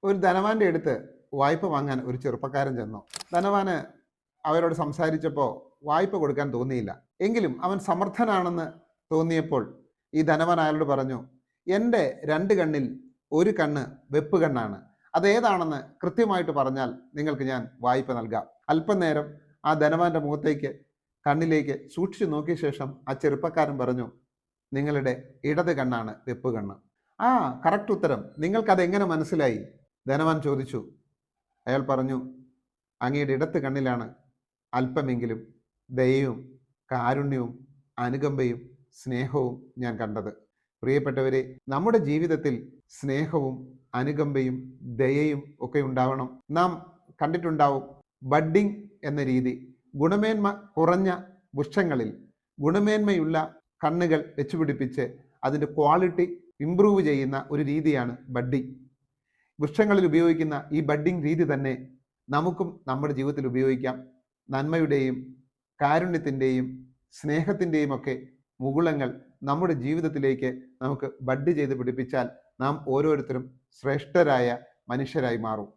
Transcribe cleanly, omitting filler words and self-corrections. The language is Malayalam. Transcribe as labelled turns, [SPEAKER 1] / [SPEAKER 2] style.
[SPEAKER 1] ഒരു ധനവാന്റെ അടുത്ത് വായ്പ വാങ്ങാൻ ഒരു ചെറുപ്പക്കാരൻ ചെന്നു. ധനവാന് അവരോട് സംസാരിച്ചപ്പോൾ വായ്പ കൊടുക്കാൻ തോന്നിയില്ല. എങ്കിലും അവൻ സമർത്ഥനാണെന്ന് തോന്നിയപ്പോൾ ഈ ധനവാൻ അയാളോട് പറഞ്ഞു, എൻ്റെ 2 കണ്ണിൽ ഒരു കണ്ണ് വെപ്പ് കണ്ണാണ്. അതേതാണെന്ന് കൃത്യമായിട്ട് പറഞ്ഞാൽ നിങ്ങൾക്ക് ഞാൻ വായ്പ നൽകാം. അല്പനേരം ആ ധനവാന്റെ മുഖത്തേക്ക് കണ്ണിലേക്ക് സൂക്ഷിച്ചു നോക്കിയ ശേഷം ആ ചെറുപ്പക്കാരൻ പറഞ്ഞു, നിങ്ങളുടെ ഇടത് കണ്ണാണ് വെപ്പ് കണ്ണ്. ആ, കറക്റ്റ് ഉത്തരം. നിങ്ങൾക്കത് എങ്ങനെ മനസ്സിലായി? ധനവാൻ ചോദിച്ചു. അയാൾ പറഞ്ഞു, അങ്ങയുടെ ഇടത്ത് കണ്ണിലാണ് അല്പമെങ്കിലും ദയയും കാരുണ്യവും അനുകമ്പയും സ്നേഹവും ഞാൻ കണ്ടത്. പ്രിയപ്പെട്ടവരെ, നമ്മുടെ ജീവിതത്തിൽ സ്നേഹവും അനുകമ്പയും ദയയും ഒക്കെ ഉണ്ടാവണം. നാം കണ്ടിട്ടുണ്ടാവും ബഡ്ഡിംഗ് എന്ന രീതി. ഗുണമേന്മ കുറഞ്ഞ വൃക്ഷങ്ങളിൽ ഗുണമേന്മയുള്ള കണ്ണുകൾ വെച്ചുപിടിപ്പിച്ച് അതിൻ്റെ ക്വാളിറ്റി ഇംപ്രൂവ് ചെയ്യുന്ന ഒരു രീതിയാണ് ബഡ്ഡിംഗ്. വൃക്ഷങ്ങളിൽ ഉപയോഗിക്കുന്ന ഈ ബഡ്ഡിംഗ് രീതി തന്നെ നമുക്കും നമ്മുടെ ജീവിതത്തിൽ ഉപയോഗിക്കാം. നന്മയുടെയും കാരുണ്യത്തിൻ്റെയും സ്നേഹത്തിൻ്റെയും ഒക്കെ മുകുളങ്ങൾ നമ്മുടെ ജീവിതത്തിലേക്ക് നമുക്ക് ബഡ് ചെയ്ത് പിടിപ്പിച്ചാൽ നാം ഓരോരുത്തരും ശ്രേഷ്ഠരായ മനുഷ്യരായി മാറും.